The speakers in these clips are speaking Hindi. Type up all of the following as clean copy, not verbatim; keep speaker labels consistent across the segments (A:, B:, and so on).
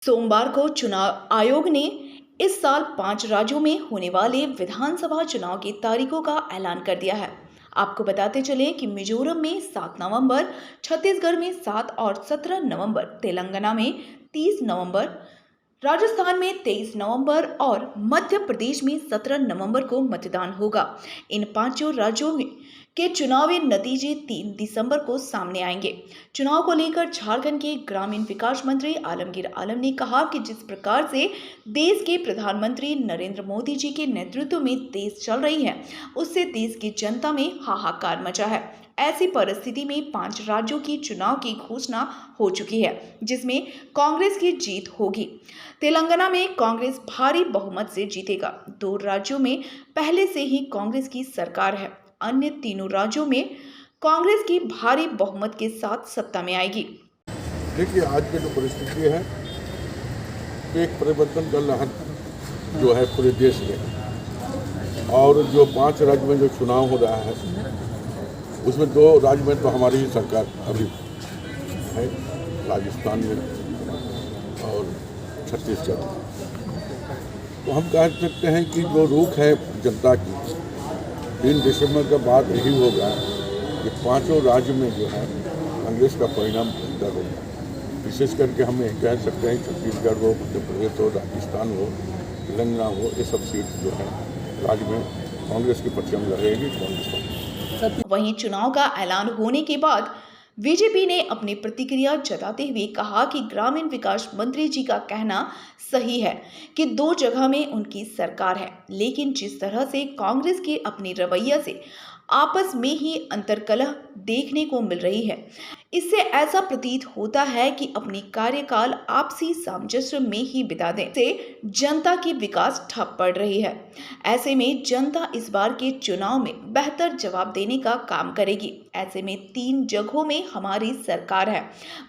A: सोमवार को चुनाव आयोग ने इस साल 5 राज्यों में होने वाले विधानसभा चुनाव की तारीखों का ऐलान कर दिया है। आपको बताते चले कि मिजोरम में 7 नवंबर, छत्तीसगढ़ में 7 और 17 नवंबर, तेलंगाना में 30 नवंबर, राजस्थान में 23 नवंबर और मध्य प्रदेश में 17 नवंबर को मतदान होगा। इन पांचों राज्यों के चुनावी नतीजे 3 दिसंबर को सामने आएंगे। चुनाव को लेकर झारखंड के ग्रामीण विकास मंत्री आलमगीर आलम ने कहा कि जिस प्रकार से देश के प्रधानमंत्री नरेंद्र मोदी जी के नेतृत्व में देश चल रही है, उससे देश की जनता में हाहाकार मचा है। ऐसी परिस्थिति में 5 राज्यों की चुनाव की घोषणा हो चुकी है, जिसमें कांग्रेस की जीत होगी। तेलंगाना में कांग्रेस भारी बहुमत से जीतेगा। 2 राज्यों में पहले से ही कांग्रेस की सरकार है। अन्य तीनों राज्यों में कांग्रेस की भारी बहुमत के साथ सत्ता में आएगी।
B: देखिए, आज की जो परिस्थिति है, एक परिवर्तन का लहर जो है पूरे देश में, और जो 5 राज्य में जो चुनाव हो रहा है उसमें 2 राज्य में तो हमारी ही सरकार अभी है, राजस्थान में और छत्तीसगढ़। तो हम कह सकते हैं कि जो रुख है जनता की 3 दिसंबर के बाद यही होगा कि 5 राज्य में जो है कांग्रेस का परिणाम बेहतर होगा। विशेष करके हम ये कह सकते हैं छत्तीसगढ़ हो, मध्य प्रदेश हो, राजस्थान हो, तेलंगाना हो, ये सब सीट जो है राज्य में कांग्रेस की परचम लहरेगी। कांग्रेस
A: वहीं चुनाव का ऐलान होने के बाद बीजेपी ने अपनी प्रतिक्रिया जताते हुए कहा कि ग्रामीण विकास मंत्री जी का कहना सही है कि 2 जगह में उनकी सरकार है, लेकिन जिस तरह से कांग्रेस के अपनी रवैया से आपस में ही अंतर्कलह देखने को मिल रही है, इससे ऐसा प्रतीत होता है कि अपनी कार्यकाल आपसी सामंजस्य में ही बिता दें, से जनता की विकास ठप पड़ रही है। ऐसे में जनता इस बार के चुनाव में बेहतर जवाब देने का काम करेगी। ऐसे में 3 जगहों में हमारी सरकार है।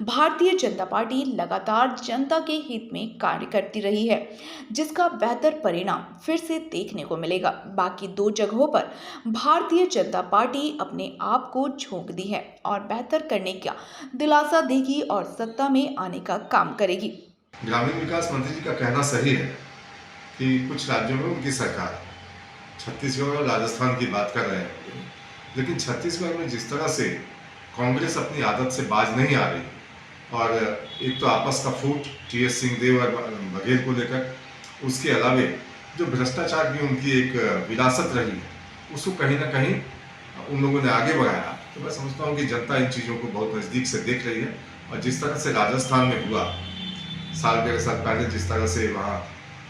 A: भारतीय जनता पार्टी लगातार जनता के हित में कार्य करती रही है, जिसका बेहतर परिणाम फिर से देखने को मिलेगा। बाकी 2 जगहों पर भारतीय जनता पार्टी अपने आप को झोंक दी है और बेहतर करने का दिलासा देगी और सत्ता में आने का काम करेगी।
C: ग्रामीण विकास मंत्री जी का कहना सही है कि कुछ राज्यों में उनकी सरकार, छत्तीसगढ़ और राजस्थान की बात कर रहे हैं, लेकिन छत्तीसगढ़ में जिस तरह से कांग्रेस अपनी आदत से बाज नहीं आ रही, और एक तो आपस का फूट टी.एस. सिंहदेव और बघेल को लेकर, उसके अलावे जो भ्रष्टाचार की उनकी एक विरासत रही है, उसको कहीं ना कहीं उन लोगों ने आगे बढ़ाया। तो मैं समझता हूँ कि जनता इन चीज़ों को बहुत नज़दीक से देख रही है, और जिस तरह से राजस्थान में हुआ साल 1.5 साल पहले, जिस तरह से वहाँ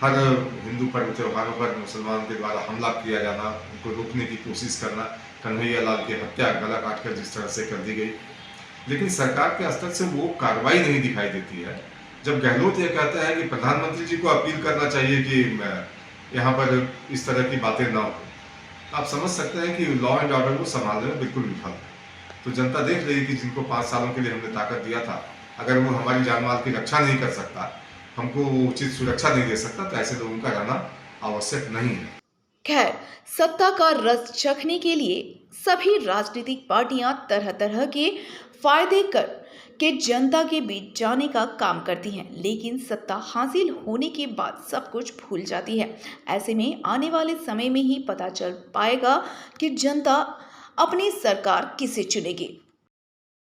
C: हर हिंदू पर्व त्योहारों पर मुसलमान के द्वारा हमला किया जाना, उनको रोकने की कोशिश करना, कन्हैया लाल की हत्या गला काट कर जिस तरह से कर दी गई, लेकिन सरकार के स्तर से वो कार्रवाई नहीं दिखाई देती है। जब गहलोत ये कहता है कि प्रधानमंत्री जी को अपील करना चाहिए कि यहाँ पर इस तरह की बातें ना हो, आप समझ सकते हैं कि लॉ एंड ऑर्डर को संभालने में बिल्कुल विफल है। तो जनता देख रही है कि जिनको 5 सालों के लिए हमने ताकत दिया था, अगर वो हमारी जान माल की रक्षा नहीं कर सकता, हमको उचित सुरक्षा नहीं दे सकता, तो ऐसे लोगों का रहना आवश्यक नहीं है।
A: खैर, सत्ता का रस चखने के लिए सभी राजनीतिक पार्टियां तरह तरह के फायदे कर के जनता के बीच जाने का काम करती हैं, लेकिन सत्ता हासिल होने के बाद सब कुछ भूल जाती है। ऐसे में आने वाले समय में ही पता चल पाएगा कि जनता अपनी सरकार किसे चुनेगी।